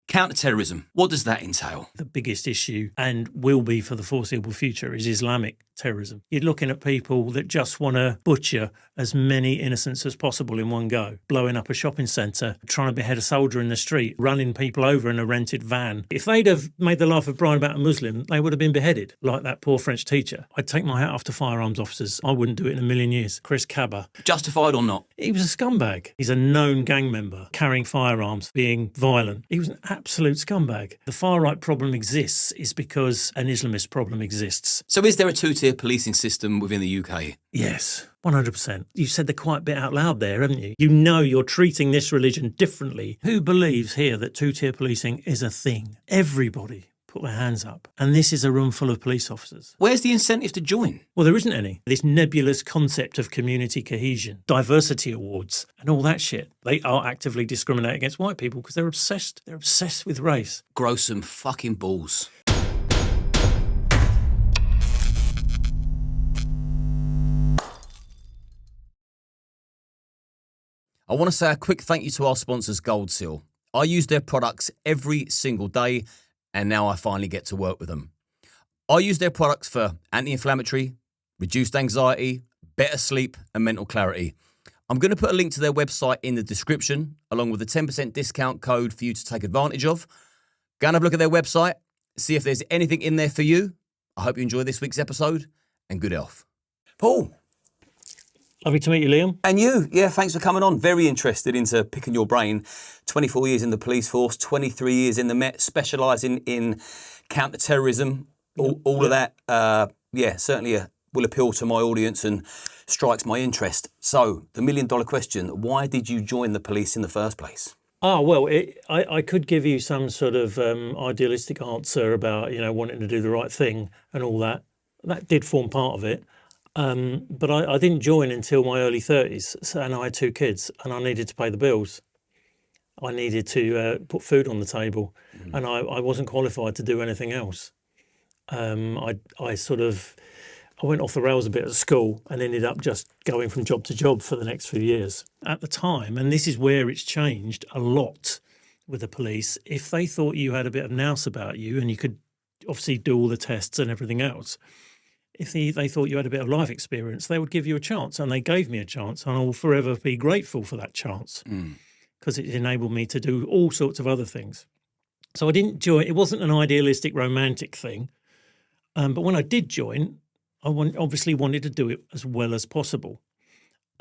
Counter-terrorism, what does that entail? The biggest issue, and will be for the foreseeable future, is Islamic terrorism. You're looking at people that just want to butcher as many innocents as possible in one go, blowing up a shopping centre, trying to behead a soldier in the street, running people over in a rented van. If they'd have made the life of Brian about a Muslim, they would have been beheaded, like that poor French teacher. I'd take my hat off to firearms officers. I wouldn't do it in a million years. Chris Cabba. Justified or not? He was a scumbag. He's a known gang member, carrying firearms, being violent. He was an absolute scumbag. The far-right problem exists is because an Islamist problem exists. So is there a two-tier policing system within the UK? Yes, 100%. You said the quiet bit out loud there, haven't you? You know you're treating this religion differently. Who believes here that two-tier policing is a thing? Everybody put their hands up. And this is a room full of police officers. Where's the incentive to join? Well, there isn't any. This nebulous concept of community cohesion, diversity awards, and all that shit. They are actively discriminating against white people because they're obsessed. They're obsessed with race. Grow some fucking balls. I want to say a quick thank you to our sponsors, Gold Seal. I use their products every single day, and now I finally get to work with them. I use their products for anti-inflammatory, reduced anxiety, better sleep, and mental clarity. I'm going to put a link to their website in the description, along with a 10% discount code for you to take advantage of. Go and have a look at their website, see if there's anything in there for you. I hope you enjoy this week's episode, and good health. Paul. Lovely to meet you, Liam. And you, yeah, thanks for coming on. Very interested into picking your brain. 24 years in the police force, 23 years in the Met, specialising in counter-terrorism. All of that, certainly will appeal to my audience and strikes my interest. So, the million-dollar question, why did you join the police in the first place? Well, I could give you some sort of idealistic answer about, wanting to do the right thing and all that. That did form part of it. But I didn't join until my early 30s, and I had 2 kids, and I needed to pay the bills. I needed to put food on the table, and I wasn't qualified to do anything else. I went off the rails a bit at school and ended up just going from job to job for the next few years. At the time, and this is where it's changed a lot with the police, if they thought you had a bit of nous about you, and you could obviously do all the tests and everything else, if they thought you had a bit of life experience, they would give you a chance, and they gave me a chance, and I will forever be grateful for that chance because it enabled me to do all sorts of other things. So I didn't join. It wasn't an idealistic, romantic thing, but when I did join, I obviously wanted to do it as well as possible.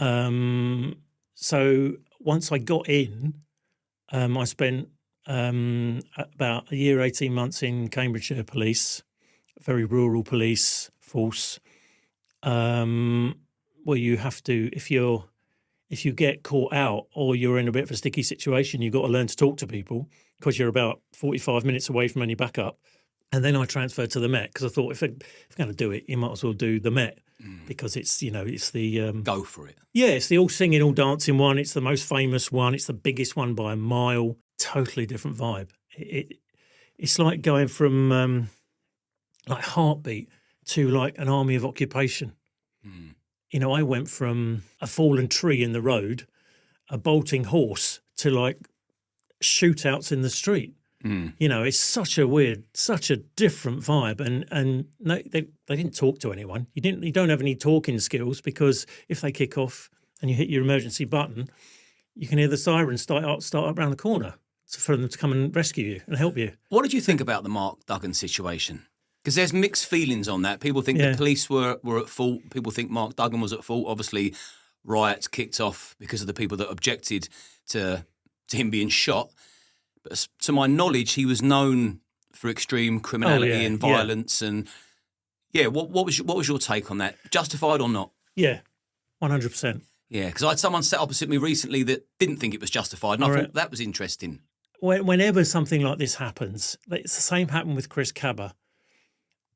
So once I got in, I spent about a year, 18 months in Cambridgeshire Police, very rural police force, where you have to, if you get caught out or you're in a bit of a sticky situation, you've got to learn to talk to people because you're about 45 minutes away from any backup. And then I transferred to the Met because I thought if you're going to do it, you might as well do the Met because it's the... Go for it. Yeah, it's the all singing, all dancing one. It's the most famous one. It's the biggest one by a mile. Totally different vibe. It's like going from like Heartbeat to like an army of occupation. I went from a fallen tree in the road, a bolting horse, to like shootouts in the street. It's such a different vibe. And no, they didn't talk to anyone. You don't have any talking skills because if they kick off and you hit your emergency button, you can hear the sirens start up around the corner for them to come and rescue you and help you. What did you think about the Mark Duggan situation? Because there's mixed feelings on that. People think the police were at fault. People think Mark Duggan was at fault. Obviously, riots kicked off because of the people that objected to him being shot. But to my knowledge, he was known for extreme criminality and violence. And what was your take on that? Justified or not? Yeah, 100%. Yeah, because I had someone sat opposite me recently that didn't think it was justified, and I thought that was interesting. Whenever something like this happens, it's the same happened with Chris Cabba.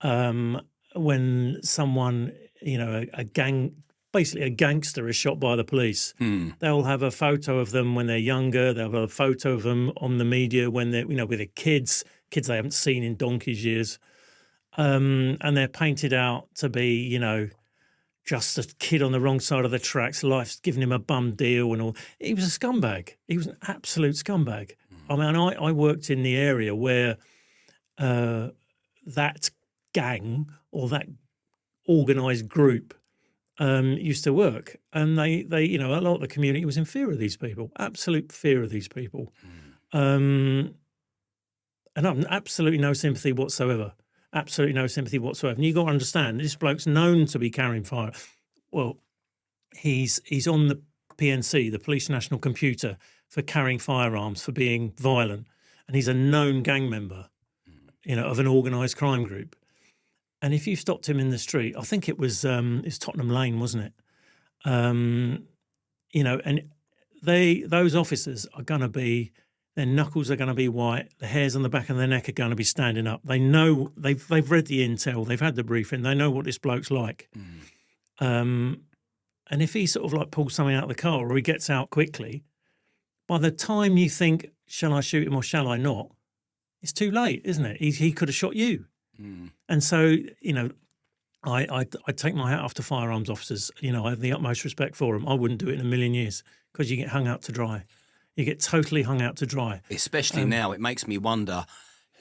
When someone, basically a gangster is shot by the police, they'll have a photo of them when they're younger. They'll have a photo of them on the media when they're, with their kids they haven't seen in donkey's years. And they're painted out to be, just a kid on the wrong side of the tracks. Life's giving him a bum deal and all. He was a scumbag. He was an absolute scumbag. I mean, I worked in the area where that gang or that organised group used to work, and they a lot of the community was in fear of these people, absolute fear of these people, and I've absolutely no sympathy whatsoever. Absolutely no sympathy whatsoever. And you got to understand, this bloke's known to be carrying fire. Well, he's on the PNC, the Police National Computer, for carrying firearms, for being violent, and he's a known gang member, of an organised crime group. And if you stopped him in the street, I think it's Tottenham Lane, wasn't it? And those officers are going to be, their knuckles are going to be white, the hairs on the back of their neck are going to be standing up. They know, they've read the intel, they've had the briefing, they know what this bloke's like. And if he sort of like pulls something out of the car or he gets out quickly, by the time you think, shall I shoot him or shall I not? It's too late, isn't it? He could have shot you. And so, I take my hat off to firearms officers. I have the utmost respect for them. I wouldn't do it in a million years because you get hung out to dry. You get totally hung out to dry. Especially now, it makes me wonder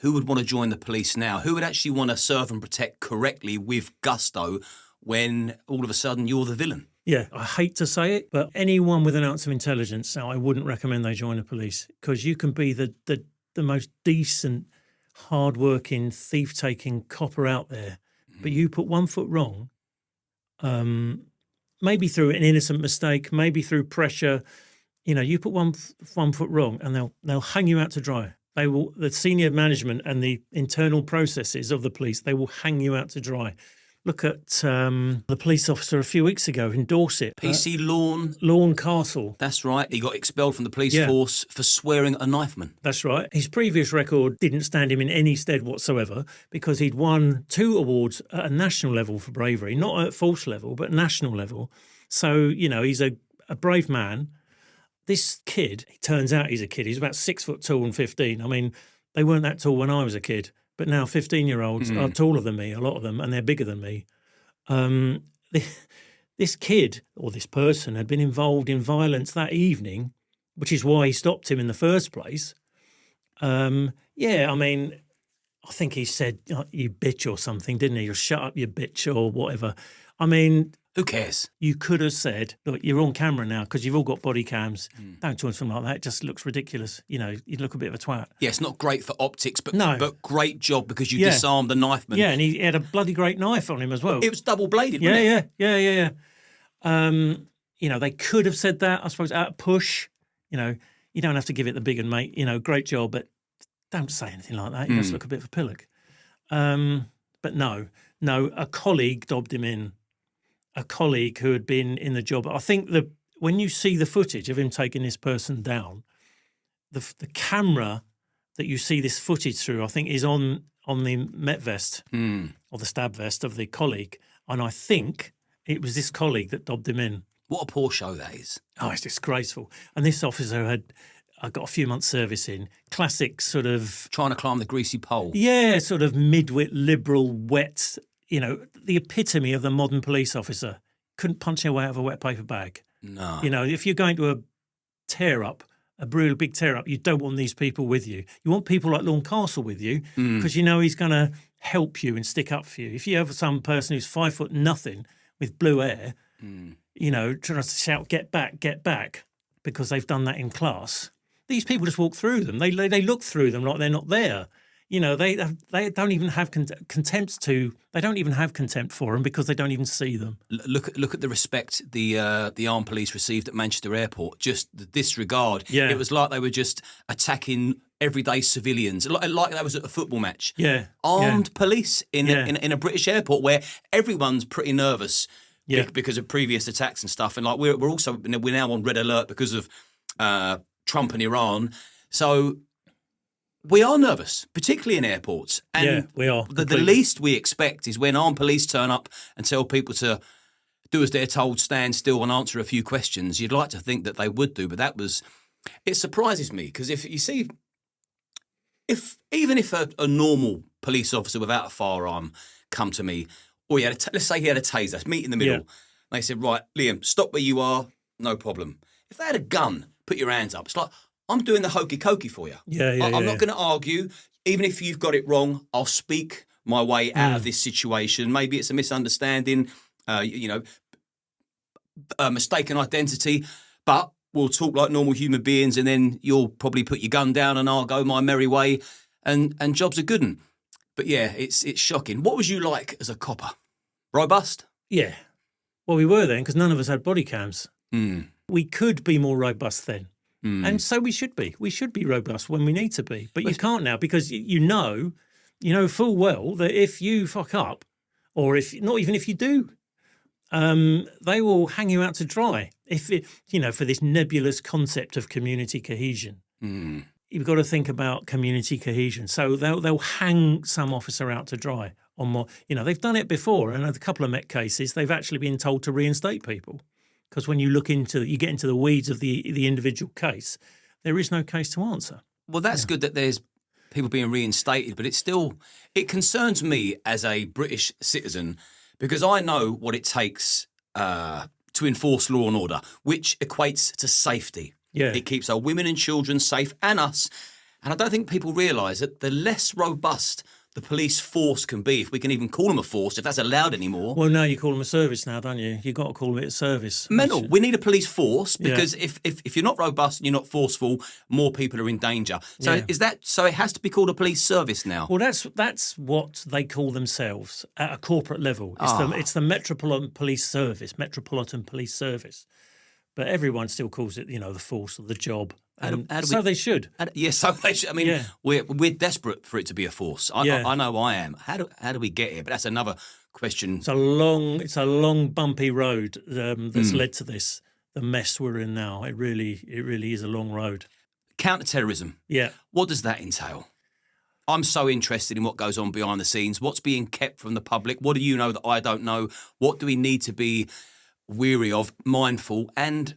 who would want to join the police now? Who would actually want to serve and protect correctly with gusto when all of a sudden you're the villain? Yeah, I hate to say it, but anyone with an ounce of intelligence, I wouldn't recommend they join the police because you can be the most decent, hard-working, thief-taking copper out there, but you put one foot wrong, maybe through an innocent mistake, maybe through pressure, you put one foot wrong and they'll hang you out to dry. They will, the senior management and the internal processes of the police, they will hang you out to dry. Look at the police officer a few weeks ago in Dorset. PC Lawn Castle. That's right. He got expelled from the police force for swearing at a knifeman. That's right. His previous record didn't stand him in any stead whatsoever because he'd won 2 awards at a national level for bravery, not at force level, but national level. So, he's a brave man. This kid, it turns out he's a kid. He's about 6 foot tall and 15. I mean, they weren't that tall when I was a kid. But now 15-year-olds are taller than me, a lot of them, and they're bigger than me. This kid or this person had been involved in violence that evening, which is why he stopped him in the first place. I think he said, you bitch or something, didn't he? Or shut up, you bitch or whatever. I mean... Who cares? You could have said, look, you're on camera now because you've all got body cams. Don't do something like that. It just looks ridiculous. You look a bit of a twat. Yeah, it's not great for optics, but great job because you disarmed the knifeman. Yeah, and he had a bloody great knife on him as well. It was double-bladed, wasn't it? Yeah. They could have said that, I suppose, out of push. You don't have to give it the big and mate, great job, but don't say anything like that. You just look a bit of a pillock. But no, a colleague dobbed him in. A colleague who had been in the job. I think when you see the footage of him taking this person down, the camera that you see this footage through, I think, is on the Met vest or the stab vest of the colleague. And I think it was this colleague that dobbed him in. What a poor show that is. Oh, it's disgraceful. And this officer had got a few months' service in. Classic sort of... Trying to climb the greasy pole. Yeah, sort of midwit, liberal, wet... the epitome of the modern police officer. Couldn't punch their way out of a wet paper bag. No. If you're going to a tear-up, a real big tear-up, you don't want these people with you. You want people like Lawn Castle with you because he's going to help you and stick up for you. If you have some person who's 5 foot nothing with blue hair, trying to shout, get back, because they've done that in class, these people just walk through them. They look through them like they're not there. They don't even have contempt They don't even have contempt for them because they don't even see them. Look at the respect the armed police received at Manchester Airport. Just the disregard. Yeah. It was like they were just attacking everyday civilians, like that was at a football match. Yeah. Armed police in a British airport where everyone's pretty nervous because of previous attacks and stuff. And like we're now on red alert because of Trump and Iran. So. We are nervous, particularly in airports. And we are. The least we expect is when armed police turn up and tell people to do as they're told, stand still and answer a few questions. You'd like to think that they would do, but it surprises me because if a normal police officer without a firearm come to me, or let's say he had a taser, meet in the middle, they said, right, Liam, stop where you are, no problem. If they had a gun, put your hands up. It's like, I'm doing the hokey cokey for you. I'm not going to argue. Even if you've got it wrong, I'll speak my way out of this situation. Maybe it's a misunderstanding, a mistaken identity, but we'll talk like normal human beings, and then you'll probably put your gun down and I'll go my merry way, and jobs are good. But yeah, it's shocking. What was you like as a copper? Robust? Yeah. Well, we were then because none of us had body cams. We could be more robust then. And so we should be. We should be robust when we need to be. But you can't now because you know full well that if you fuck up, or not even if you do, they will hang you out to dry. For this nebulous concept of community cohesion. You've got to think about community cohesion. So they'll hang some officer out to dry on more. They've done it before, and a couple of Met cases, they've actually been told to reinstate people. Because when you get into the weeds of the individual case, there is no case to answer. Well, that's good that there's people being reinstated, but it concerns me as a British citizen because I know what it takes to enforce law and order, which equates to safety. Yeah. It keeps our women and children safe and us. And I don't think people realise that the less robust the police force can be, if we can even call them a force, if that's allowed anymore. Well, no, you call them a service now, don't you? You've got to call it a service. Mental. We need a police force because if you're not robust and you're not forceful, more people are in danger. So so it has to be called a police service now? Well, that's what they call themselves at a corporate level. It's the Metropolitan Police Service, Metropolitan Police Service. But everyone still calls it, the force or the job. So they should. Yes, so they should. I mean, we're desperate for it to be a force. I know I am. How do we get here? But that's another question. It's a long, bumpy road that's led to this. The mess we're in now. It really is a long road. Counter-terrorism. Yeah. What does that entail? I'm so interested in what goes on behind the scenes. What's being kept from the public? What do you know that I don't know? What do we need to be weary of, mindful and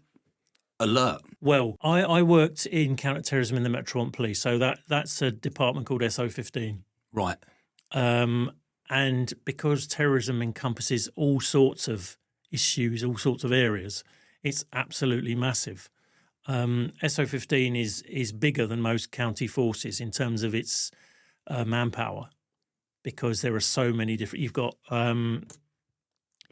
alert? Well, I worked in counter-terrorism in the Metropolitan Police, so that's a department called SO15. Right. And because terrorism encompasses all sorts of issues, all sorts of areas, it's absolutely massive. SO15 is bigger than most county forces in terms of its manpower, because there are so many different.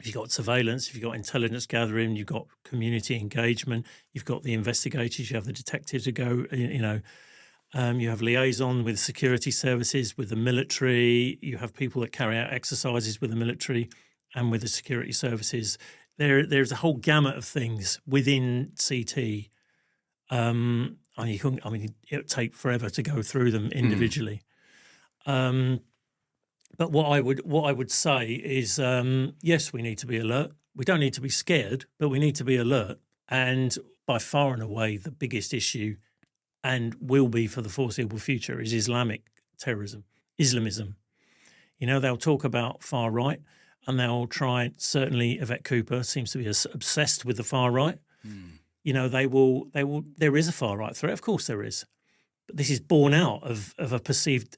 You've got surveillance, if you've got intelligence gathering, you've got community engagement, you've got the investigators, you have the detectives who go, you have liaison with security services, with the military, you have people that carry out exercises with the military and with the security services. There's a whole gamut of things within CT. It would take forever to go through them individually. But what I would say is, yes, we need to be alert. We don't need to be scared, but we need to be alert. And by far and away, the biggest issue, and will be for the foreseeable future, is Islamic terrorism, Islamism. They'll talk about far right, and they'll try. Certainly, Yvette Cooper seems to be obsessed with the far right. They will. There is a far right threat, of course there is, but this is born out of a perceived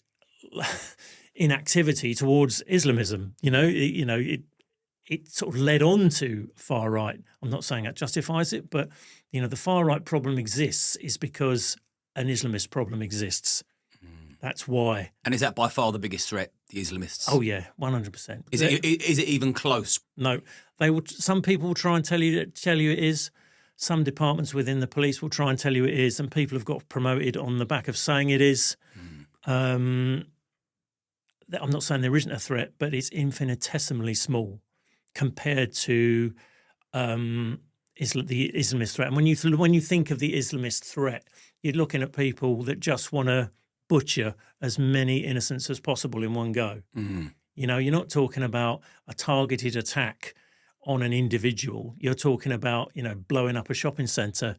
inactivity towards Islamism. It sort of led on to far right. I'm not saying that justifies it, but the far right problem exists is because an Islamist problem exists. That's why. And is that by far the biggest threat, the Islamists? Oh yeah, 100%. Is it even close? No, some people will try and tell you it is. Some departments within the police will try and tell you it is, and people have got promoted on the back of saying it is. I'm not saying there isn't a threat, but it's infinitesimally small compared to the Islamist threat. And when you think of the Islamist threat, you're looking at people that just want to butcher as many innocents as possible in one go. You're not talking about a targeted attack on an individual. You're talking about, blowing up a shopping centre,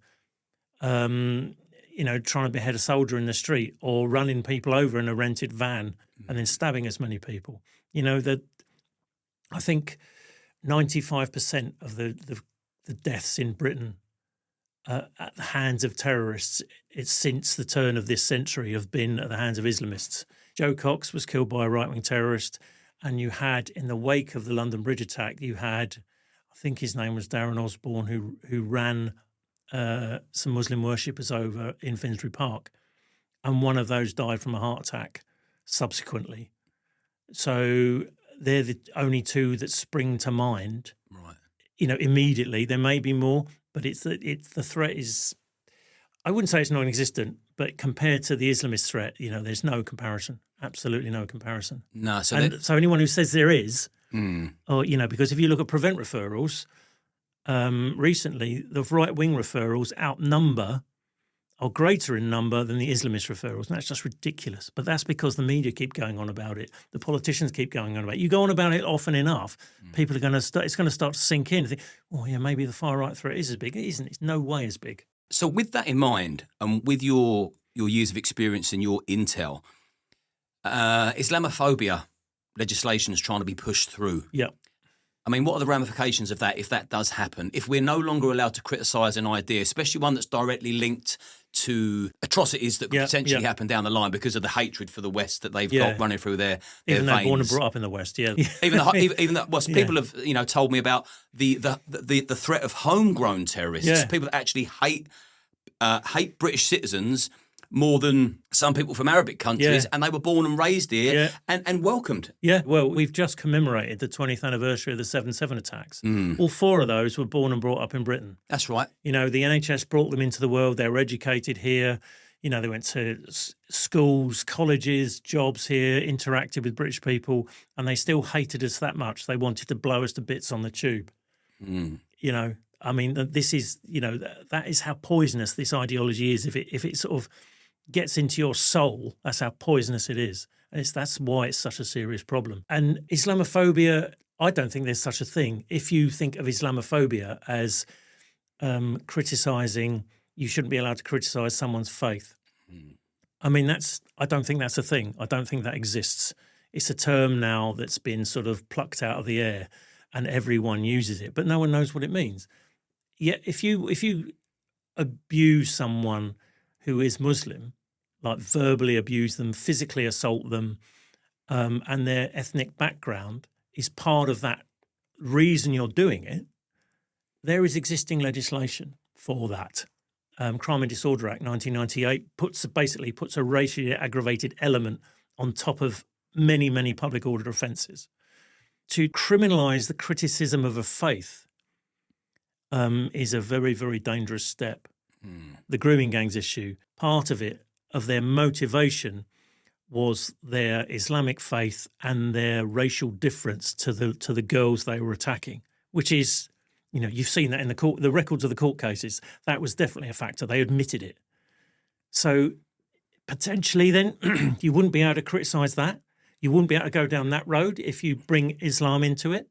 trying to behead a soldier in the street, or running people over in a rented van and then stabbing as many people. I think 95% of the deaths in Britain at the hands of terrorists since the turn of this century have been at the hands of Islamists. Joe Cox was killed by a right-wing terrorist, and you had, in the wake of the London Bridge attack, I think his name was Darren Osborne, who ran some Muslim worshippers over in Finsbury Park, and one of those died from a heart attack subsequently. So they're the only two that spring to mind. Right. Immediately. There may be more, but it's the threat is, I wouldn't say it's non-existent, but compared to the Islamist threat, there's no comparison. Absolutely no comparison. No. So anyone who says there is, or because if you look at prevent referrals, recently the right-wing referrals are greater in number than the Islamist referrals. And that's just ridiculous. But that's because the media keep going on about it. The politicians keep going on about it. You go on about it often enough, people are going to start, it's going to start to sink in and think, oh, yeah, maybe the far-right threat is as big. It isn't. It's no way as big. So with that in mind, and with your years of experience and your intel, Islamophobia legislation is trying to be pushed through. Yeah. I mean, what are the ramifications of that if that does happen? If we're no longer allowed to criticise an idea, especially one that's directly linked to atrocities that could potentially happen down the line because of the hatred for the West that they've got running through their even veins. They're born and brought up in the West, yeah. even that. Well, people have told me about the threat of homegrown terrorists. People that actually hate British citizens more than some people from Arabic countries, and they were born and raised here and welcomed. Yeah, well, we've just commemorated the 20th anniversary of the 7/7 attacks. All four of those were born and brought up in Britain. That's right. The NHS brought them into the world. They were educated here. They went to schools, colleges, jobs here, interacted with British people, and they still hated us that much. They wanted to blow us to bits on the tube. I mean, this is, that is how poisonous this ideology is. If it sort of gets into your soul, that's how poisonous it is. And that's why it's such a serious problem. And Islamophobia, I don't think there's such a thing. If you think of Islamophobia as criticising, you shouldn't be allowed to criticise someone's faith. I mean, I don't think that's a thing. I don't think that exists. It's a term now that's been sort of plucked out of the air and everyone uses it, but no one knows what it means. Yet if you abuse someone who is Muslim, like verbally abuse them, physically assault them, and their ethnic background is part of that reason you're doing it, there is existing legislation for that. Crime and Disorder Act 1998 puts a racially aggravated element on top of many, many public order offences. To criminalise the criticism of a faith is a very, very dangerous step. The grooming gangs issue, part of it, of their motivation was their Islamic faith and their racial difference to the girls they were attacking, which is, you've seen that in the records of the court cases. That was definitely a factor. They admitted it. So potentially then you wouldn't be able to criticise that. You wouldn't be able to go down that road if you bring Islam into it,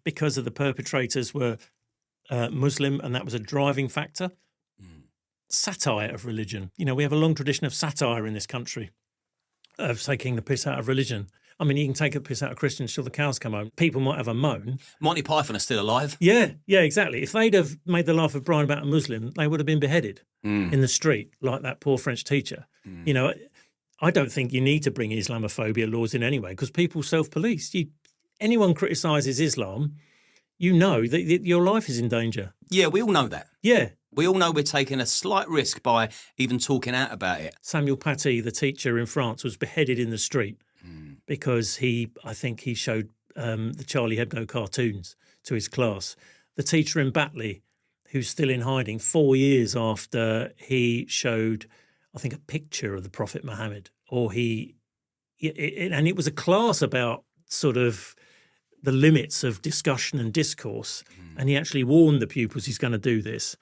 because of the perpetrators were Muslim, and that was a driving factor. Satire of religion. We have a long tradition of satire in this country, of taking the piss out of religion. I mean, you can take a piss out of Christians till the cows come home. People might have a moan. Monty Python are still alive. Yeah, exactly. If they'd have made the laugh of Brian about a Muslim, they would have been beheaded in the street, like that poor French teacher. I don't think you need to bring Islamophobia laws in anyway, because people self-police. Anyone criticises Islam, that your life is in danger. Yeah, we all know that. Yeah. We all know we're taking a slight risk by even talking out about it. Samuel Paty, the teacher in France, was beheaded in the street because I think he showed the Charlie Hebdo cartoons to his class. The teacher in Batley, who's still in hiding 4 years after he showed, I think, a picture of the Prophet Muhammad, and it was a class about sort of the limits of discussion and discourse, and he actually warned the pupils he's going to do this.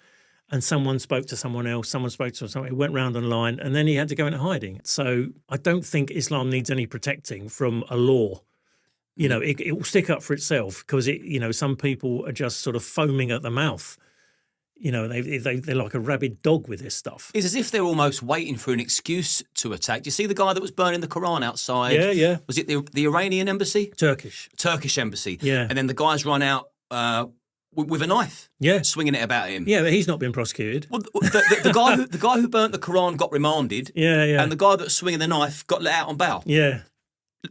And someone spoke to someone else, someone spoke to someone, it went round online, and then he had to go into hiding. So I don't think Islam needs any protecting from a law. It will stick up for itself, because some people are just sort of foaming at the mouth. They're like a rabid dog with this stuff. It's as if they're almost waiting for an excuse to attack. Do you see the guy that was burning the Quran outside? Yeah. Was it the Iranian embassy? Turkish embassy. Yeah. And then the guys run out with a knife, swinging it about him. Yeah, but he's not been prosecuted. Well, the guy who burnt the Quran got remanded. Yeah. And the guy that's swinging the knife got let out on bail. Yeah.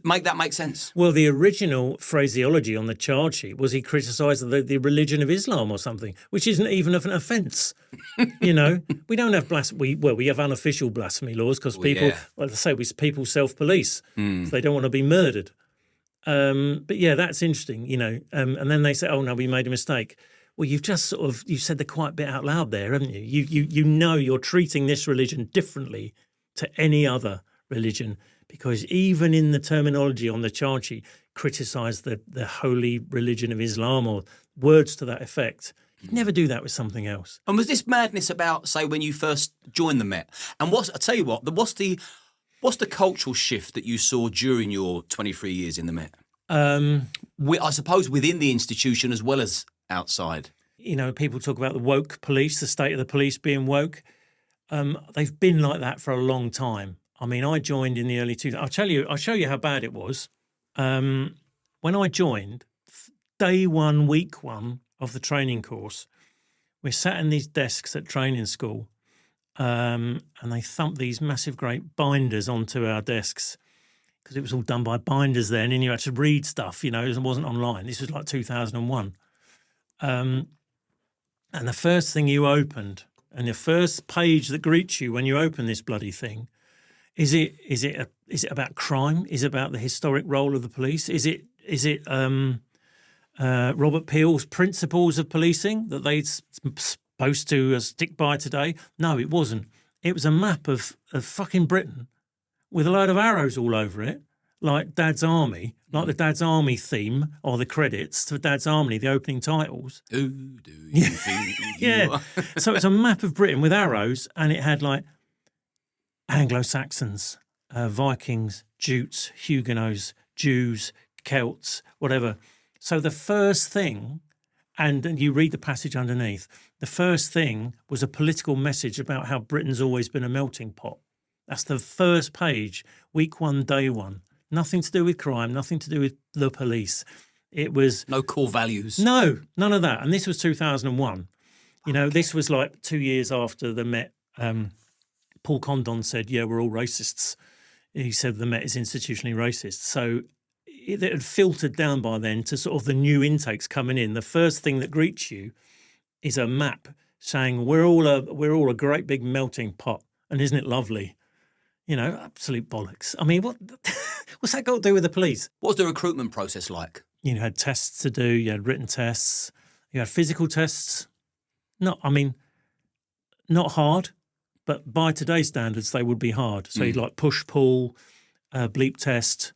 Make that make sense. Well, the original phraseology on the charge sheet was he criticised the religion of Islam or something, which isn't even an offence. You know, we don't have we have unofficial blasphemy laws because people, well, say people self-police. So they don't want to be murdered. But yeah, that's interesting, you know. And then they say, oh no, we made a mistake. Well, you've just you've said the quiet bit out loud there, haven't you? You know you're treating this religion differently to any other religion, because even in the terminology on the charge sheet, criticise the holy religion of Islam or words to that effect. You'd never do that with something else. And was this madness about, say, when you first joined the Met? And I tell you what, what's the cultural shift that you saw during your 23 years in the Met? I suppose within the institution as well as outside. You know, people talk about the woke police, the state of the police being woke. They've been like that for a long time. I mean, I joined in the early 2000s. I'll show you how bad it was. When I joined, day one, week one of the training course, we sat in these desks at training school, and they thumped these massive, great binders onto our desks because it was all done by binders then, and you had to read stuff. You know, it wasn't online. This was like 2001. And the first thing you opened, and the first page that greets you when you open this bloody thing, is it about crime? Is it about the historic role of the police? Is it Robert Peel's principles of policing that they're supposed to stick by today? No, it wasn't. It was a map of fucking Britain with a load of arrows all over it, like Dad's Army, like the Dad's Army theme or the credits to Dad's Army, the opening titles. Who do you think you are? So it's a map of Britain with arrows, and it had like Anglo-Saxons, Vikings, Jutes, Huguenots, Jews, Celts, whatever. So the first thing, and you read the passage underneath, the first thing was a political message about how Britain's always been a melting pot. That's the first page, week one, day one. Nothing to do with crime, nothing to do with the police. It was... No core values. No, none of that. And this was 2001. You know, this was like 2 years after the Met. Paul Condon said, yeah, we're all racists. He said the Met is institutionally racist. So it had filtered down by then to sort of the new intakes coming in. The first thing that greets you is a map saying we're all a great big melting pot. And isn't it lovely? You know, absolute bollocks. I mean, what's that got to do with the police? What was the recruitment process like? You had tests to do, you had written tests, you had physical tests. Not hard, but by today's standards, they would be hard. So you'd like push, pull, bleep test,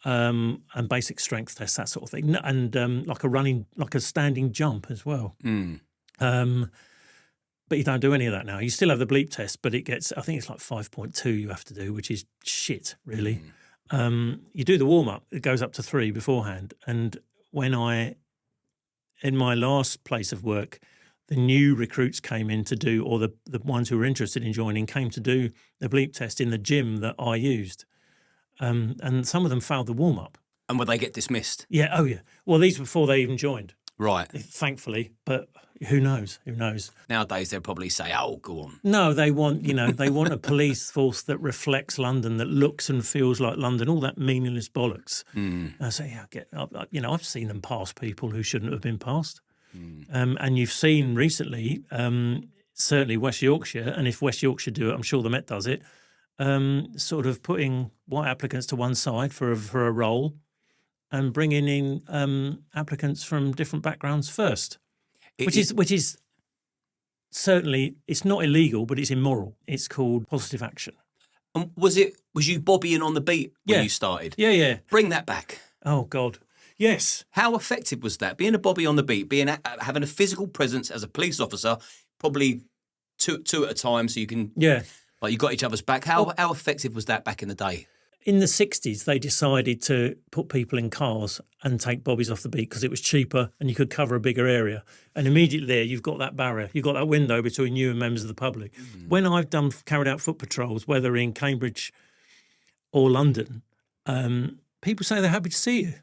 and basic strength test, that sort of thing. And like a standing jump as well. But you don't do any of that now. You still have the bleep test, but it gets, I think it's like 5.2 you have to do, which is shit, really. You do the warm-up, it goes up to 3 beforehand. And in my last place of work, the new recruits came in to do, or the ones who were interested in joining came to do the bleep test in the gym that I used. And some of them failed the warm-up. And would they get dismissed? Yeah, oh yeah. Well, these were before they even joined. Right. Thankfully, but who knows? Who knows? Nowadays, they'll probably say, oh, go on. No, they want a police force that reflects London, that looks and feels like London, all that meaningless bollocks. I say, I've seen them pass people who shouldn't have been passed. And you've seen recently, certainly West Yorkshire, and if West Yorkshire do it, I'm sure the Met does it, sort of putting white applicants to one side for a role and bringing in applicants from different backgrounds first, which is certainly, it's not illegal, but it's immoral. It's called positive action. Was you Bobbying on the beat when you started? Yeah. Bring that back. Oh, God. Yes. How effective was that? Being a Bobby on the beat, having a physical presence as a police officer, probably two at a time, so you can... Yeah. Like you got each other's back. How effective was that back in the day? In the 60s, they decided to put people in cars and take bobbies off the beat because it was cheaper and you could cover a bigger area. And immediately there, you've got that barrier. You've got that window between you and members of the public. When I've carried out foot patrols, whether in Cambridge or London, people say they're happy to see you.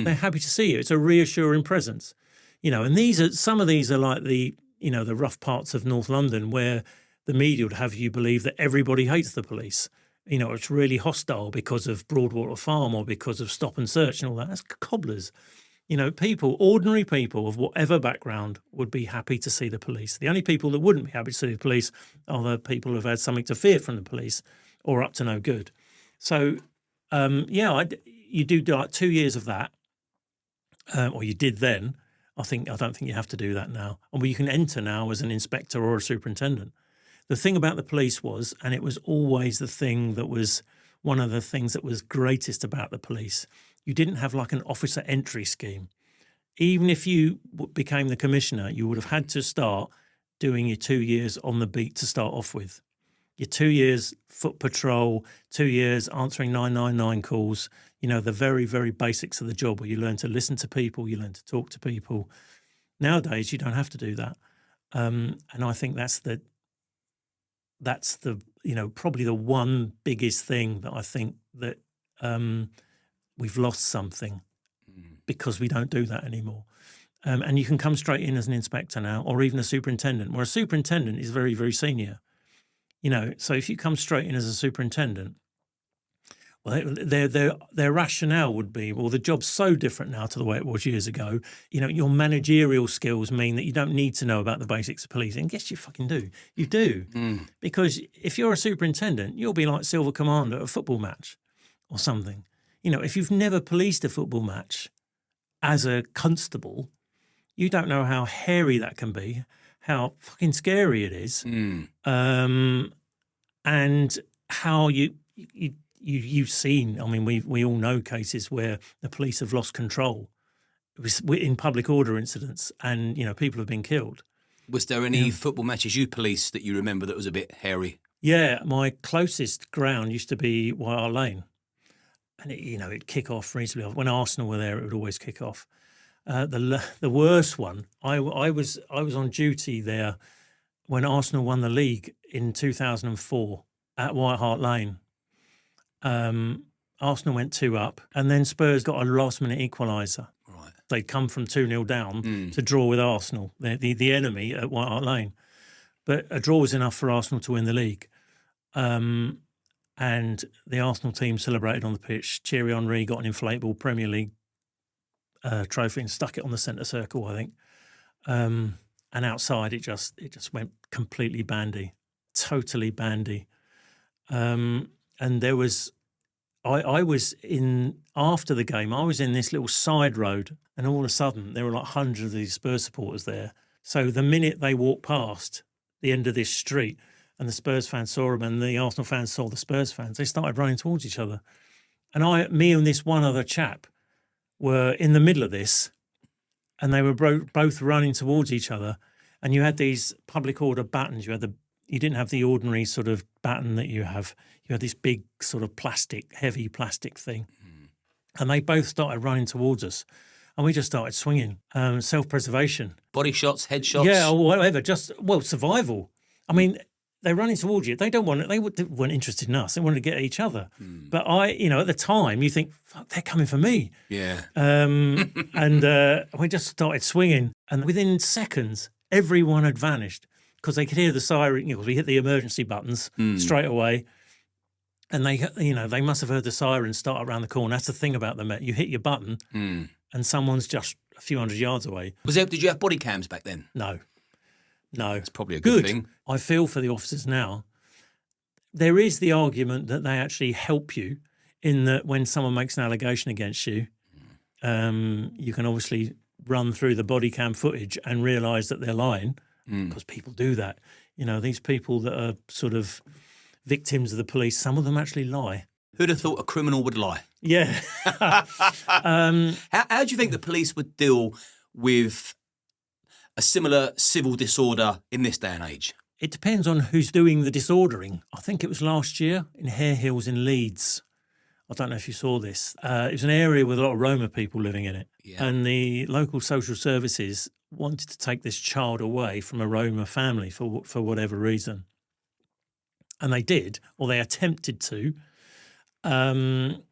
They're happy to see you. It's a reassuring presence. You know, and some of these are like the rough parts of North London where the media would have you believe that everybody hates the police. you know, it's really hostile because of Broadwater Farm or because of stop and search and all that. That's cobblers. You know, people, ordinary people of whatever background would be happy to see the police. The only people that wouldn't be happy to see the police are the people who've had something to fear from the police or up to no good. So, you do like 2 years of that, or you did then. I don't think you have to do that now. And you can enter now as an inspector or a superintendent. The thing about the police was, and it was always the thing that was one of the things that was greatest about the police, you didn't have like an officer entry scheme. Even if you became the commissioner, you would have had to start doing your 2 years on the beat to start off with. Your 2 years foot patrol, 2 years answering 999 calls, you know, the very, very basics of the job where you learn to listen to people, you learn to talk to people. Nowadays, you don't have to do that. And I think that's the you know, probably the one biggest thing that I think that we've lost something because we don't do that anymore. And you can come straight in as an inspector now, or even a superintendent, where a superintendent is very, very senior. You know, so if you come straight in as a superintendent, well, their rationale would be, well, the job's so different now to the way it was years ago. You know, your managerial skills mean that you don't need to know about the basics of policing. Yes, you fucking do. You do. Because if you're a superintendent, you'll be like Silver Commander at a football match or something. You know, if you've never policed a football match as a constable, you don't know how hairy that can be, how fucking scary it is, and how you've seen. I mean, we all know cases where the police have lost control in public order incidents, and you know people have been killed. Was there any football matches you policed that you remember that was a bit hairy? Yeah, my closest ground used to be White Hart Lane, and it'd kick off reasonably. When Arsenal were there, it would always kick off. The worst one, I was on duty there when Arsenal won the league in 2004 at White Hart Lane. Arsenal went 2 up, and then Spurs got a last-minute equaliser. Right, they'd come from 2-0 down to draw with Arsenal, the enemy at White Hart Lane. But a draw was enough for Arsenal to win the league. And the Arsenal team celebrated on the pitch. Thierry Henry got an inflatable Premier League trophy and stuck it on the centre circle, I think. And outside, it just went completely bandy, totally bandy. And there was, I was in, after the game, I was in this little side road, and all of a sudden there were like hundreds of these Spurs supporters there. So the minute they walked past the end of this street and the Spurs fans saw them and the Arsenal fans saw the Spurs fans, they started running towards each other. And me and this one other chap were in the middle of this, and they were both running towards each other. And you had these public order batons. You didn't have the ordinary sort of baton that you have. You had this big sort of heavy plastic thing. And they both started running towards us. And we just started swinging. Self-preservation. body shots, head shots. Yeah, or whatever. Survival. I mean, they're running towards you. They weren't interested in us. They wanted to get at each other. But at the time, you think, fuck, they're coming for me. Yeah. And we just started swinging. And within seconds, everyone had vanished because they could hear the siren. We hit the emergency buttons straight away. And they must have heard the siren start around the corner. That's the thing about them. You hit your button and someone's just a few hundred yards away. Did you have body cams back then? No. It's probably a good thing. I feel for the officers now. There is the argument that they actually help you in that when someone makes an allegation against you, you can obviously run through the body cam footage and realise that they're lying because people do that. These people that are sort of victims of the police, some of them actually lie. Who'd have thought a criminal would lie? Yeah. How do you think the police would deal with a similar civil disorder in this day and age? It depends on who's doing the disordering. I think it was last year in Hare Hills in Leeds. I don't know if you saw this. It was an area with a lot of Roma people living in it. Yeah. And the local social services wanted to take this child away from a Roma family for whatever reason. And they did, or they attempted to. And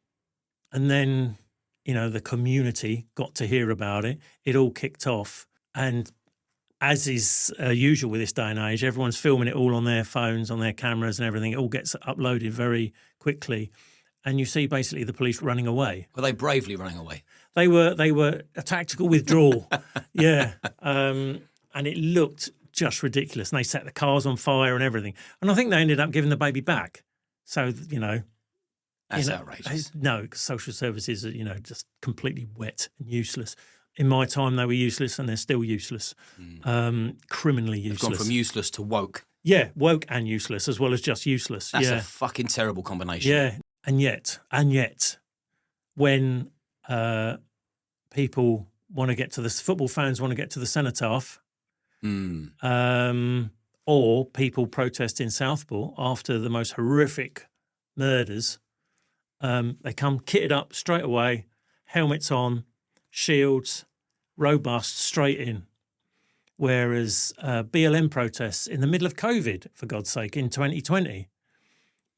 then, the community got to hear about it. It all kicked off. And as is usual with this day and age, everyone's filming it all on their phones, on their cameras and everything. It all gets uploaded very quickly. And you see basically the police running away. Were they bravely running away? They were a tactical withdrawal. Yeah. And it looked just ridiculous. And they set the cars on fire and everything. And I think they ended up giving the baby back. So, That's outrageous. No, because social services are, just completely wet and useless. In my time, they were useless, and they're still useless. Criminally useless. They've gone from useless to woke. Yeah, woke and useless, as well as just useless. That's a fucking terrible combination. Yeah, and yet, when people want to get to football fans want to get to the cenotaph, or people protest in Southport after the most horrific murders, they come kitted up straight away, helmets on, shields, robust, straight in. Whereas BLM protests in the middle of COVID, for God's sake, in 2020,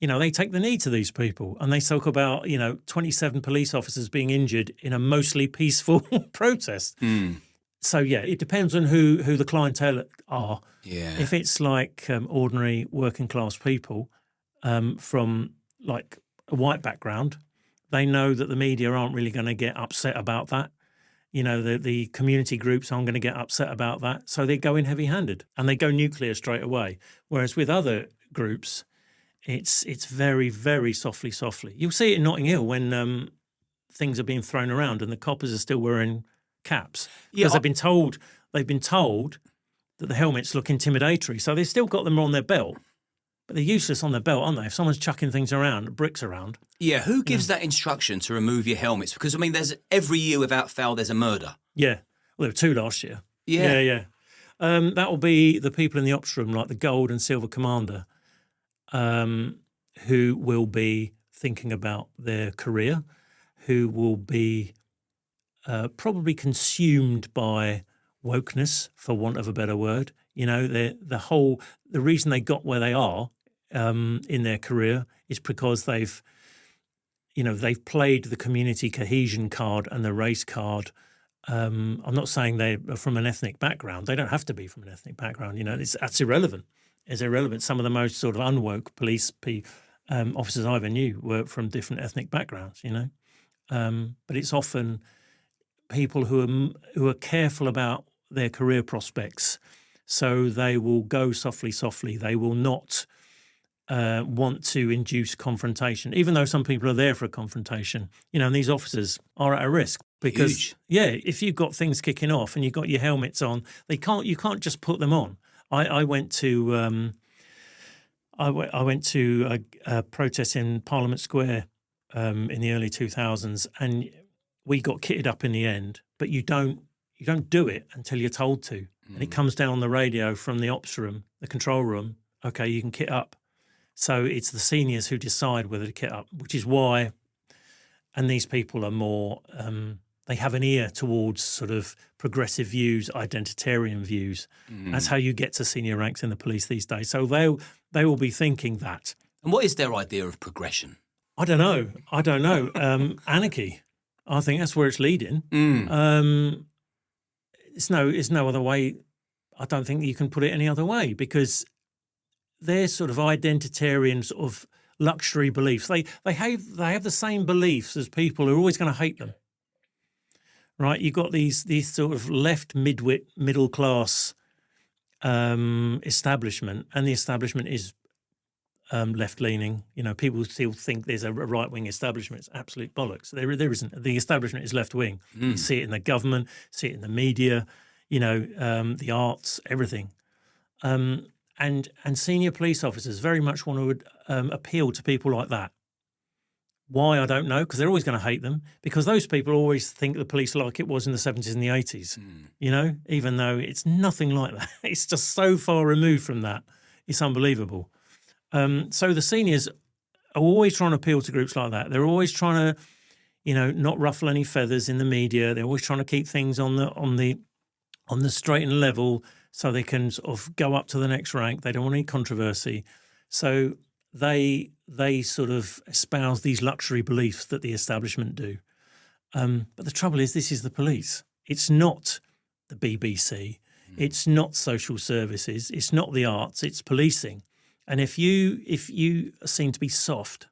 they take the knee to these people, and they talk about, 27 police officers being injured in a mostly peaceful protest. So, yeah, it depends on who the clientele are. Yeah. If it's like ordinary working class people from like a white background, they know that the media aren't really going to get upset about that. The community groups aren't going to get upset about that. So they go in heavy-handed and they go nuclear straight away. Whereas with other groups, it's very, very softly. You'll see it in Notting Hill when things are being thrown around and the coppers are still wearing caps. Because they've been told that the helmets look intimidatory. So they've still got them on their belt. But they're useless on their belt, aren't they? If someone's chucking things around, bricks around. Yeah, who gives that instruction to remove your helmets? Because, there's every year without fail, there's a murder. Yeah. Well, there were 2 last year. Yeah. That will be the people in the ops room, like the gold and silver commander, who will be thinking about their career, who will be probably consumed by wokeness, for want of a better word. The reason they got where they are in their career is because they've played the community cohesion card and the race card. I'm not saying they're from an ethnic background. They don't have to be from an ethnic background. That's irrelevant. It's irrelevant. Some of the most sort of unwoke police officers I ever knew were from different ethnic backgrounds. But it's often people who are careful about their career prospects. So they will go softly. They will not want to induce confrontation, even though some people are there for a confrontation. And these officers are at a risk because, Huge. if you've got things kicking off and you've got your helmets on, you can't just put them on. I went to a protest in Parliament Square in the early 2000s, and we got kitted up in the end. But you don't do it until you're told to. And it comes down on the radio from the ops room, the control room, okay, you can kit up. So it's the seniors who decide whether to kit up, which is why, and these people are more, they have an ear towards sort of progressive views, identitarian views. That's how you get to senior ranks in the police these days. So they will be thinking that. And what is their idea of progression? I don't know. Anarchy. I think that's where it's leading. It's no other way. I don't think you can put it any other way, because they're sort of identitarian sort of luxury beliefs. They have the same beliefs as people who are always going to hate them. Right? You've got these sort of left midwit middle class establishment, and the establishment is left leaning. People still think there's a right wing establishment. It's absolute bollocks. There isn't. The establishment is left wing. You see it in the government, see it in the media, the arts, everything. And senior police officers very much want to appeal to people like that. Why, I don't know, because they're always going to hate them, because those people always think the police like it was in the 70s and the 80s, even though it's nothing like that. It's just so far removed from that. It's unbelievable. So the seniors are always trying to appeal to groups like that. They're always trying to, not ruffle any feathers in the media. They're always trying to keep things on the straight and level, so they can sort of go up to the next rank. They don't want any controversy. So they sort of espouse these luxury beliefs that the establishment do. But the trouble is, this is the police. It's not the BBC. It's not social services. It's not the arts. It's policing. And if you seem to be soft,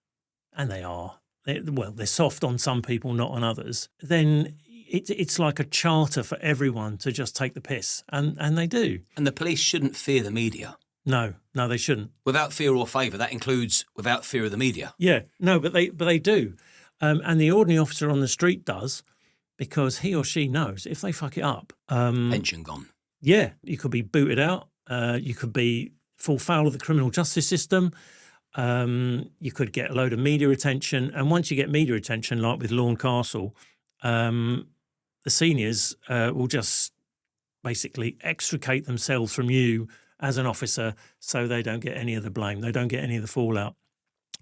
and they are, they're soft on some people, not on others, then it's like a charter for everyone to just take the piss, and they do. And the police shouldn't fear the media. No, they shouldn't. Without fear or favour, that includes without fear of the media. Yeah, no, but they do, and the ordinary officer on the street does, because he or she knows if they fuck it up, Pension gone. Yeah, you could be booted out. You could fall foul of the criminal justice system. You could get a load of media attention, and once you get media attention, like with Lawn Castle, the seniors will just basically extricate themselves from you as an officer, so they don't get any of the blame. They don't get any of the fallout.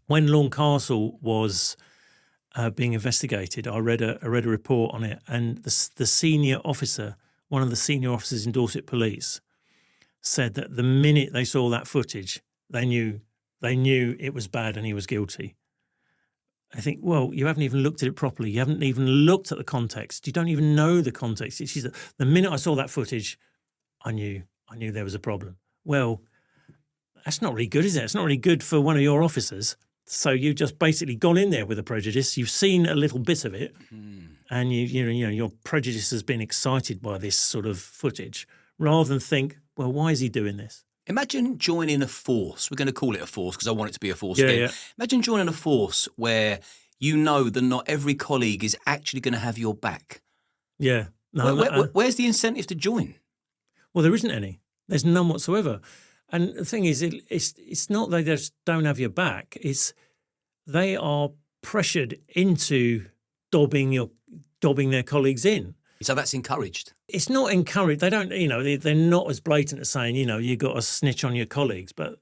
When Lawn Castle was being investigated, I read a report on it, and the senior officer, one of the senior officers in Dorset Police, said that the minute they saw that footage, they knew it was bad and he was guilty. I think, well, you haven't even looked at it properly. You haven't even looked at the context. You don't even know the context. She said, the minute I saw that footage, I knew there was a problem. Well, that's not really good, is it? It's not really good for one of your officers. So you've just basically gone in there with a prejudice. You've seen a little bit of it, and you know your prejudice has been excited by this sort of footage, rather than think, well, why is he doing this? Imagine joining a force. We're going to call it a force because I want it to be a force again. Yeah. Imagine joining a force where you know that not every colleague is actually going to have your back. Yeah. No, where's the incentive to join? Well, there isn't any. There's none whatsoever. And the thing is, it's not they just don't have your back. It's they are pressured into dobbing their colleagues in. So that's encouraged. It's not encouraged. They don't, they're not as blatant as saying, you got to snitch on your colleagues. But,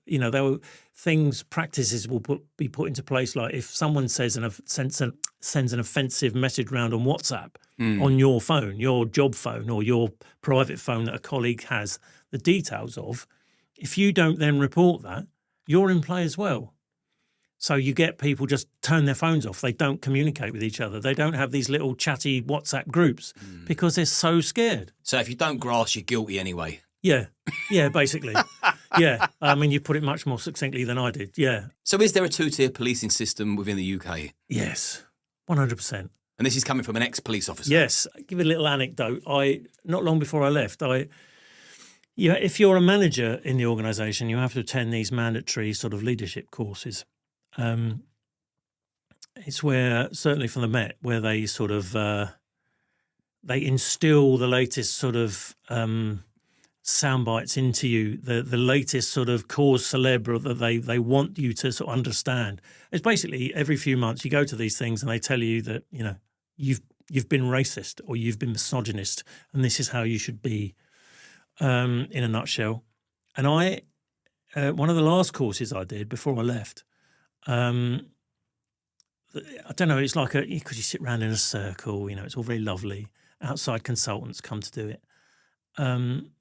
practices will be put into place. Like if someone sends an offensive message round on WhatsApp on your phone, your job phone or your private phone that a colleague has the details of, if you don't then report that, you're in play as well. So you get people just turn their phones off. They don't communicate with each other. They don't have these little chatty WhatsApp groups because they're so scared. So if you don't grass, you're guilty anyway. Yeah, basically. Yeah, I mean, you put it much more succinctly than I did, yeah. So is there a two-tier policing system within the UK? Yes, 100%. And this is coming from an ex-police officer? Yes. I'll give you a little anecdote. Not long before I left, if you're a manager in the organisation, you have to attend these mandatory sort of leadership courses. It's where, certainly from the Met, where they sort of they instill the latest sort of sound bites into you, the latest sort of cause célèbre that they want you to sort of understand. It's basically every few months you go to these things and they tell you that you've been racist or you've been misogynist and this is how you should be, in a nutshell. And one of the last courses I did before I left, I don't know, it's like because you sit around in a circle, it's all very lovely. Outside consultants come to do it.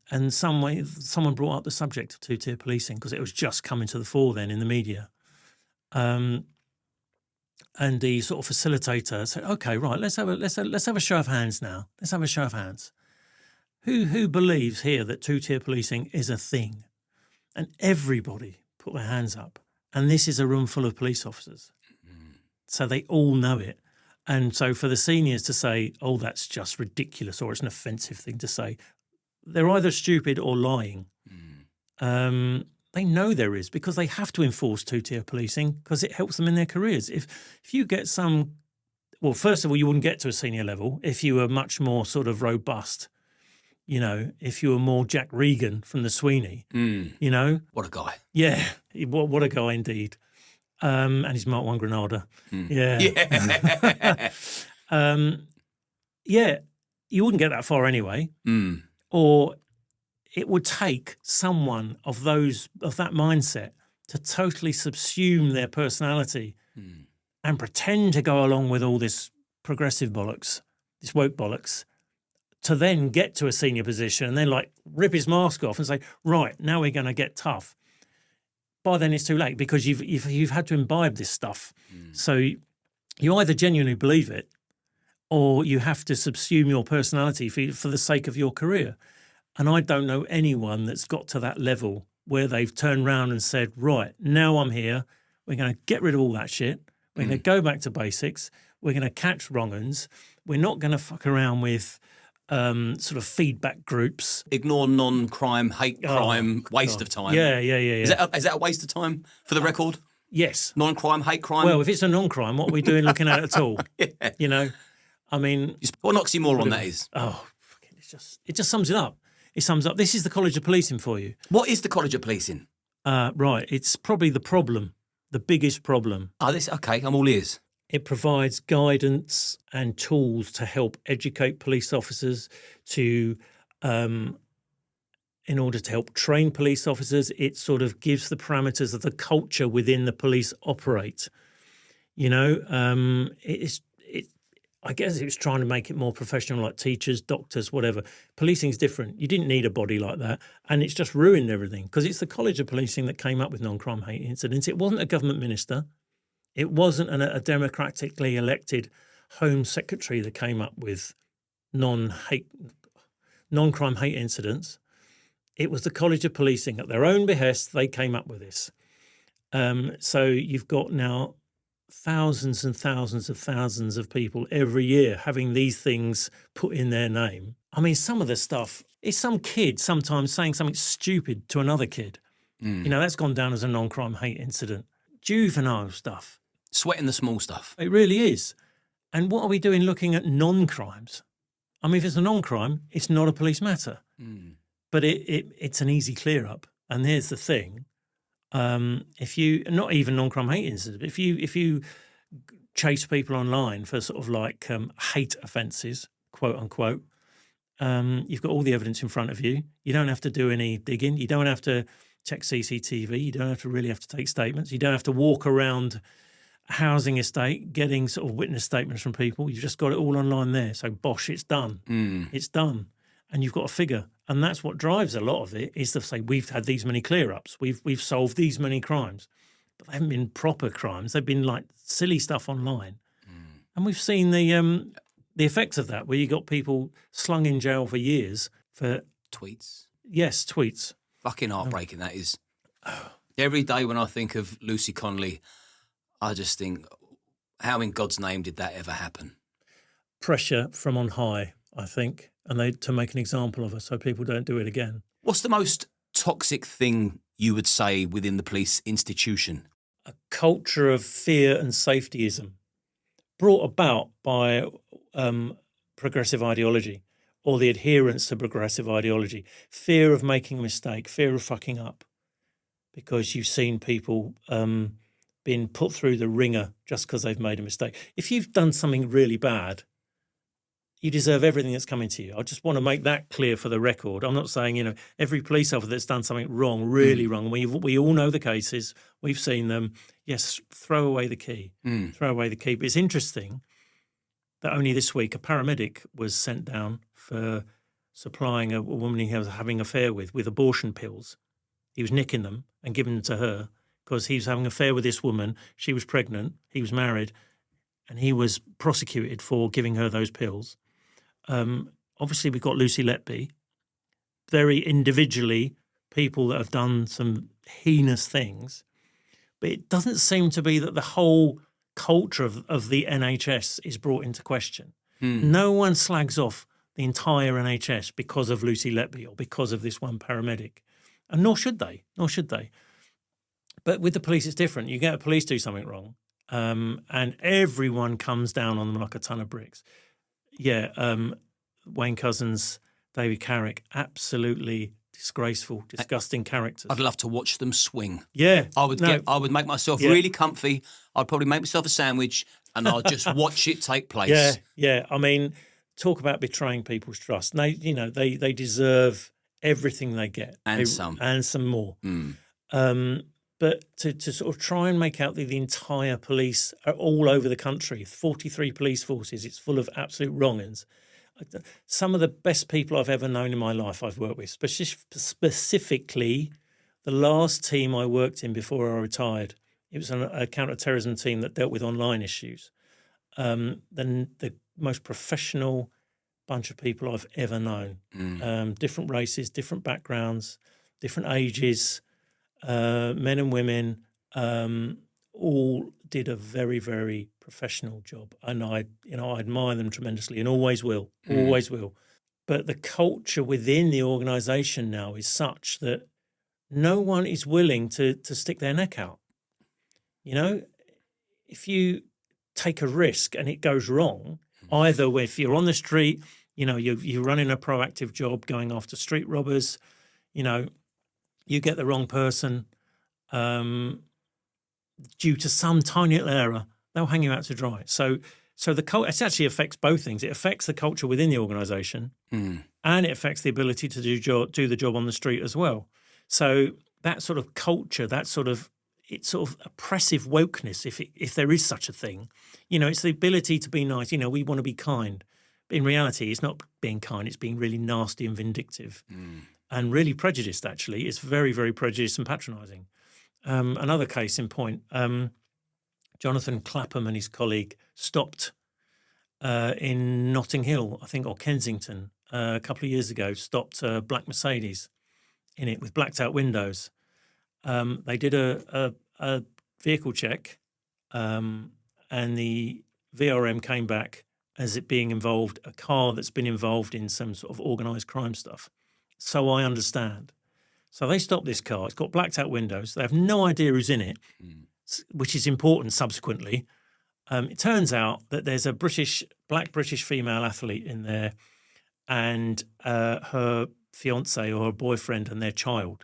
And someone brought up the subject of two-tier policing because it was just coming to the fore then in the media. And the sort of facilitator said, "Okay, right, let's have a show of hands now. Let's have a show of hands. Who believes here that two-tier policing is a thing?" And everybody put their hands up. And this is a room full of police officers. So they all know it. And so for the seniors to say, "Oh, that's just ridiculous," or it's an offensive thing to say, they're either stupid or lying. They know there is because they have to enforce two-tier policing because it helps them in their careers. If you get first of all, you wouldn't get to a senior level if you were much more sort of robust. If you were more Jack Regan from the Sweeney, What a guy. Yeah, what a guy indeed. And he's Mark 1 Granada. Yeah. You wouldn't get that far anyway. Or it would take someone of that mindset to totally subsume their personality and pretend to go along with all this progressive bollocks, this woke bollocks, to then get to a senior position and then rip his mask off and say, "Right, now we're going to get tough." By then it's too late because you've had to imbibe this stuff. So you either genuinely believe it or you have to subsume your personality for the sake of your career. And I don't know anyone that's got to that level where they've turned around and said, right, now I'm here. We're going to get rid of all that shit. We're going to go back to basics. We're going to catch wrong uns. We're not going to fuck around with sort of feedback groups. Ignore non-crime, hate crime, waste of time. Yeah. Is that a waste of time for the record? Yes. Non-crime, hate crime? Well, if it's a non-crime, what are we doing looking at it at all? Yeah. You know, I mean... What an oxymoron that is. Oh, it just sums it up. It sums up. This is the College of Policing for you. What is the College of Policing? Right. It's probably the problem, the biggest problem. Okay, I'm all ears. It provides guidance and tools to help educate police officers in order to help train police officers. It sort of gives the parameters of the culture within the police operate. You know, I guess it was trying to make it more professional, like teachers, doctors, whatever. Policing's different. You didn't need a body like that. And it's just ruined everything because it's the College of Policing that came up with non-crime hate incidents. It wasn't a government minister. It wasn't a democratically elected Home Secretary that came up with non-crime hate incidents. It was the College of Policing. At their own behest, they came up with this. So you've got now thousands and thousands of people every year having these things put in their name. I mean, some of the stuff is some kid sometimes saying something stupid to another kid. You know, that's gone down as a non-crime hate incident. Juvenile stuff. Sweating the small stuff. It really is. And what are we doing looking at non-crimes? I mean, if it's a non-crime, it's not a police matter. But it's an easy clear-up. And here's the thing. If you, not even non-crime hate incidents, but if you chase people online for sort of like hate offences, quote unquote, you've got all the evidence in front of you. You don't have to do any digging. You don't have to check CCTV. You don't have to really have to take statements. You don't have to walk around a housing estate getting sort of witness statements from people. You've just got it all online there. So bosh, it's done. It's done. And you've got a figure. And that's what drives a lot of it, is to say we've had these many clear-ups. We've solved these many crimes. But they haven't been proper crimes. They've been like silly stuff online. And we've seen the effects of that, where you got people slung in jail for years for... Tweets. Yes, tweets. Fucking heartbreaking, that is. Every day when I think of Lucy Connolly, I just think, how in God's name did that ever happen? Pressure from on high, I think, and to make an example of her so people don't do it again. What's the most toxic thing you would say within the police institution? A culture of fear and safetyism brought about by progressive ideology, or the adherence to progressive ideology. Fear of making a mistake, fear of fucking up, because you've seen people being put through the ringer just because they've made a mistake. If you've done something really bad, you deserve everything that's coming to you. I just want to make that clear for the record. I'm not saying, you know, every police officer that's done something wrong, really wrong. We all know the cases. We've seen them. Yes, throw away the key. Throw away the key. But it's interesting that only this week a paramedic was sent down for supplying a woman he was having an affair with abortion pills. He was nicking them and giving them to her because he was having an affair with this woman. She was pregnant. He was married. And he was prosecuted for giving her those pills. Obviously, we've got Lucy Letby. Very individually, people that have done some heinous things. But it doesn't seem to be that the whole culture of the NHS is brought into question. No one slags off the entire NHS because of Lucy Letby or because of this one paramedic. And nor should they. But with the police, it's different. You get a police do something wrong, and everyone comes down on them like a ton of bricks. Yeah, Wayne Couzens, David Carrick, absolutely disgraceful, disgusting characters. I'd love to watch them swing. Yeah. I would make myself really comfy. I'd probably make myself a sandwich and I'd just watch it take place. Yeah. I mean, talk about betraying people's trust. They deserve everything they get. And some. And some more. But to sort of try and make out the entire police are all over the country, 43 police forces, it's full of absolute wrong-uns. Some of the best people I've ever known in my life I've worked with, specifically the last team I worked in before I retired. It was a counter-terrorism team that dealt with online issues. The most professional, bunch of people I've ever known. Different races, different backgrounds, different ages, men and women, all did a very, very professional job. And I admire them tremendously and always will, always will. But the culture within the organisation now is such that no one is willing to stick their neck out. You know, if you take a risk and it goes wrong, either if you're on the street, you know, you're running a proactive job going after street robbers, you know, you get the wrong person, due to some tiny little error, they'll hang you out to dry. So the culture, it actually affects both things. It affects the culture within the organisation, and it affects the ability to do the job on the street as well. So that sort of culture, that sort of oppressive wokeness, if there is such a thing, you know, it's the ability to be nice. You know, we want to be kind. But in reality, it's not being kind. It's being really nasty and vindictive and really prejudiced, actually. It's very, very prejudiced and patronising. Another case in point, Jonathan Clapham and his colleague stopped in Notting Hill, I think, or Kensington, a couple of years ago, stopped a black Mercedes in it with blacked out windows. They did a vehicle check, and the VRM came back as it being involved, a car that's been involved in some sort of organised crime stuff. So I understand. So they stopped this car. It's got blacked out windows. They have no idea who's in it, which is important subsequently. It turns out that there's a black British female athlete in there and her fiance or her boyfriend and their child.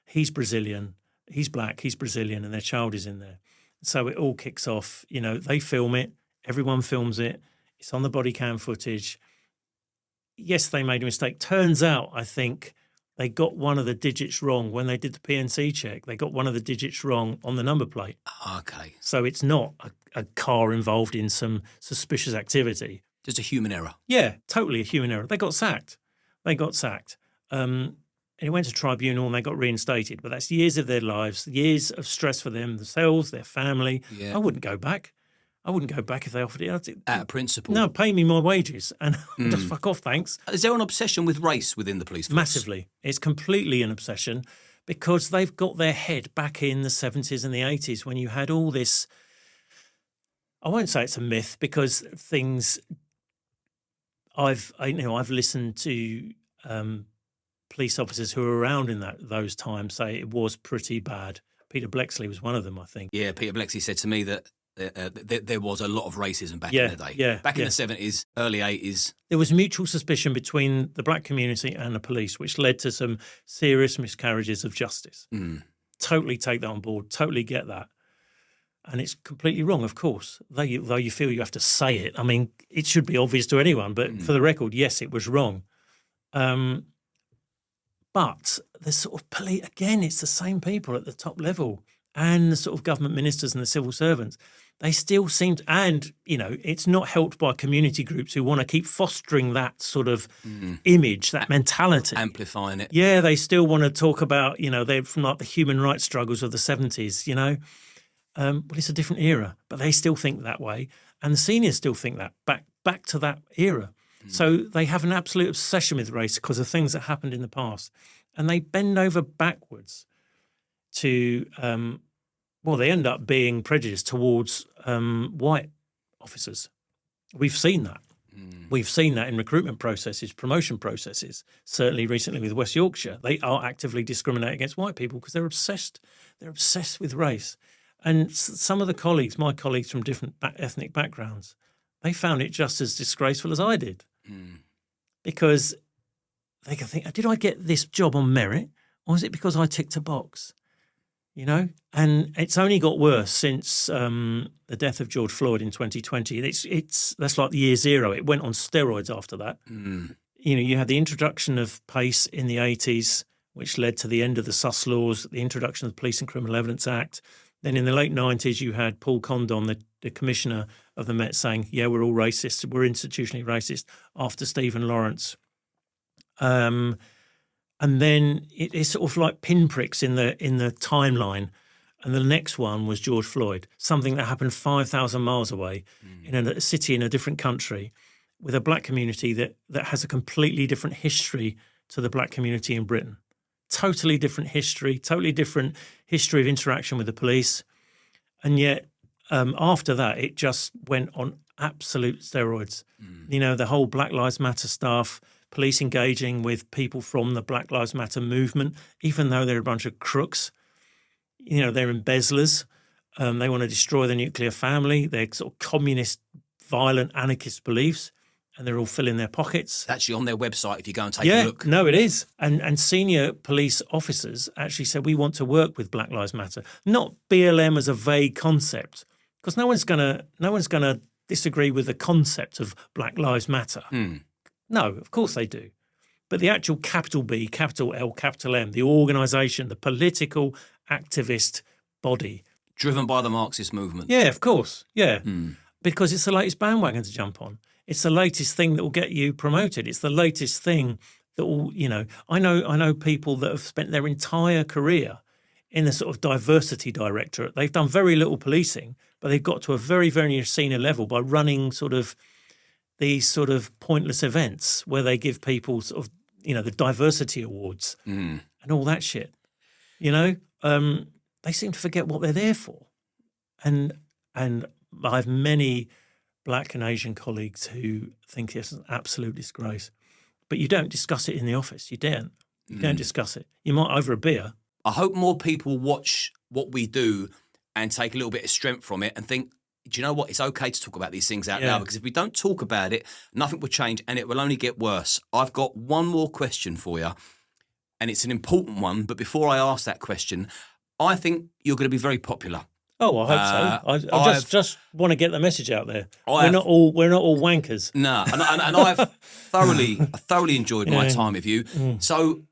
He's Brazilian. He's black. He's Brazilian, and their child is in there. So it all kicks off. You know, they film it. Everyone films it. It's on the body cam footage. Yes, they made a mistake. Turns out, I think, they got one of the digits wrong when they did the PNC check. They got one of the digits wrong on the number plate. Okay. So it's not a car involved in some suspicious activity. Just a human error. Yeah, totally a human error. They got sacked. And it went to tribunal and they got reinstated. But that's years of their lives, years of stress for themselves, their family. Yeah. I wouldn't go back. I wouldn't go back if they offered it. Out of principle. No, pay me my wages and just fuck off, thanks. Is there an obsession with race within the police force? Massively. It's completely an obsession because they've got their head back in the 70s and the 80s when you had all this. I won't say it's a myth because things I've listened to police officers who were around in those times say it was pretty bad. Peter Blexley was one of them, I think. Yeah, Peter Blexley said to me that there was a lot of racism back in the day. Yeah, back in the 70s, early 80s. There was mutual suspicion between the black community and the police, which led to some serious miscarriages of justice. Totally take that on board, totally get that. And it's completely wrong, of course, though you feel you have to say it. I mean, it should be obvious to anyone, but for the record, yes, it was wrong. But the sort of police, again, it's the same people at the top level and the sort of government ministers and the civil servants. They still seem to, and, you know, it's not helped by community groups who want to keep fostering that sort of image, that mentality. Amplifying it. Yeah, they still want to talk about, you know, they're from like the human rights struggles of the 70s, you know. Well, it's a different era, but they still think that way. And the seniors still think that, back to that era. So they have an absolute obsession with race because of things that happened in the past. And they bend over backwards to, they end up being prejudiced towards white officers. We've seen that. We've seen that in recruitment processes, promotion processes, certainly recently with West Yorkshire. They are actively discriminating against white people because they're obsessed. They're obsessed with race. And some of my colleagues from different ethnic backgrounds, they found it just as disgraceful as I did. Because they can think, did I get this job on merit or is it because I ticked a box? You know? And it's only got worse since the death of George Floyd in 2020. That's like the year zero. It went on steroids after that. You know, you had the introduction of PACE in the 80s, which led to the end of the SUS laws, the introduction of the Police and Criminal Evidence Act. Then in the late 90s, you had Paul Condon, the commissioner of the Met, saying, yeah, we're all racist, we're institutionally racist, after Stephen Lawrence. And then it's sort of like pinpricks in the timeline. And the next one was George Floyd, something that happened 5,000 miles away in a city in a different country. with a black community that has a completely different history to the black community in Britain. Totally different history of interaction with the police. And yet, after that, it just went on absolute steroids. The whole Black Lives Matter stuff, police engaging with people from the Black Lives Matter movement, even though they're a bunch of crooks. They're embezzlers. They want to destroy the nuclear family. They're sort of communist, violent, anarchist beliefs, and they're all filling their pockets. It's actually on their website if you go and take a look. No, it is. And senior police officers actually said, we want to work with Black Lives Matter, not BLM as a vague concept, because no one's gonna disagree with the concept of Black Lives Matter. No, of course they do. But the actual capital B, capital L, capital M, the organisation, the political activist body. Driven by the Marxist movement. Yeah, of course. Yeah. Because it's the latest bandwagon to jump on. It's the latest thing that will get you promoted. It's the latest thing that will, I know people that have spent their entire career in the sort of diversity directorate. They've done very little policing, but they've got to a very, very senior level by running these sort of pointless events where they give people sort of, the diversity awards and all that shit. They seem to forget what they're there for. And I have many black and Asian colleagues who think it's an absolute disgrace. But you don't discuss it in the office. You don't. You don't discuss it. You might over a beer. I hope more people watch what we do and take a little bit of strength from it and think, do you know what? It's okay to talk about these things out loud, because if we don't talk about it, nothing will change and it will only get worse. I've got one more question for you, and it's an important one. But before I ask that question, I think you're going to be very popular. Oh, I hope so. I just want to get the message out there. We're not all wankers. No, and I've thoroughly enjoyed my time with you. So,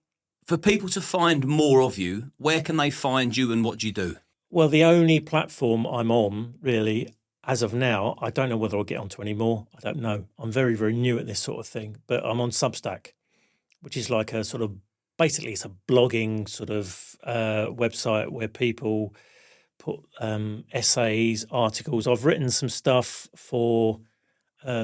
for people to find more of you, where can they find you and what do you do? Well, the only platform I'm on, really, as of now, I don't know whether I'll get onto any more. I don't know. I'm very, very new at this sort of thing. But I'm on Substack, which is like a sort of, basically it's a blogging sort of website where people put essays, articles. I've written some stuff for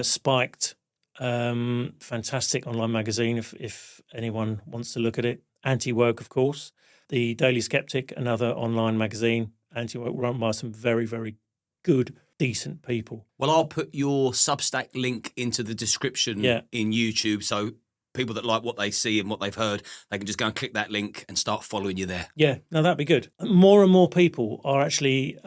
Spiked, fantastic online magazine if anyone wants to look at it. Anti-Woke, of course. The Daily Skeptic, another online magazine. Anti-Woke, run by some very, very good, decent people. Well, I'll put your Substack link into the description in YouTube, so people that like what they see and what they've heard, they can just go and click that link and start following you there. Yeah, no, that'd be good. More and more people are actually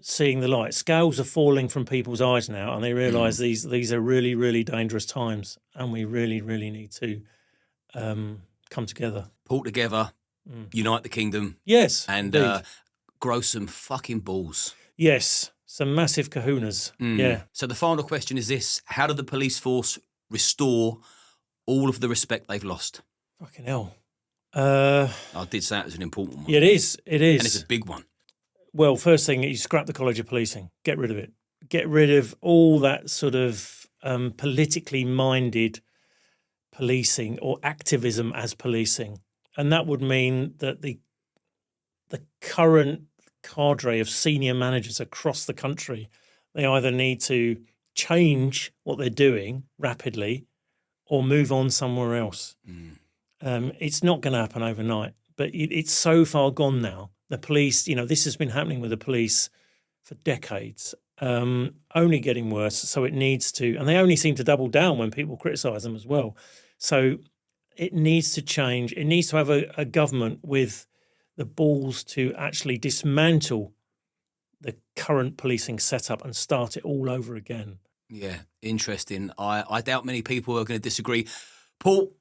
seeing the light. Scales are falling from people's eyes now, and they realise these are really, really dangerous times, and we really, really need to come together. Pull together, unite the kingdom. Yes, and grow some fucking balls. Yes, some massive kahunas. Yeah. So the final question is this: how do the police force restore all of the respect they've lost? Fucking hell. I did say it was an important one. Yeah, it is. It is. And it's a big one. Well, first thing, you scrap the College of Policing. Get rid of it. Get rid of all that sort of politically minded policing or activism as policing. And that would mean that the current cadre of senior managers across the country, they either need to change what they're doing rapidly or move on somewhere else. It's not going to happen overnight, but it's so far gone now. The police, this has been happening with the police for decades, only getting worse. So it needs to, and they only seem to double down when people criticise them as well. So it needs to change. It needs to have a government with the balls to actually dismantle the current policing setup and start it all over again. Yeah, interesting. I doubt many people are going to disagree. Paul,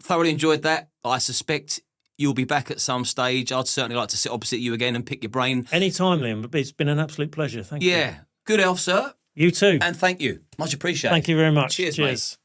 thoroughly enjoyed that. I suspect you'll be back at some stage. I'd certainly like to sit opposite you again and pick your brain. Anytime, Liam. It's been an absolute pleasure. Thank you. Yeah. Good health, sir. You too. And thank you. Much appreciated. Thank you very much. Cheers. Mate.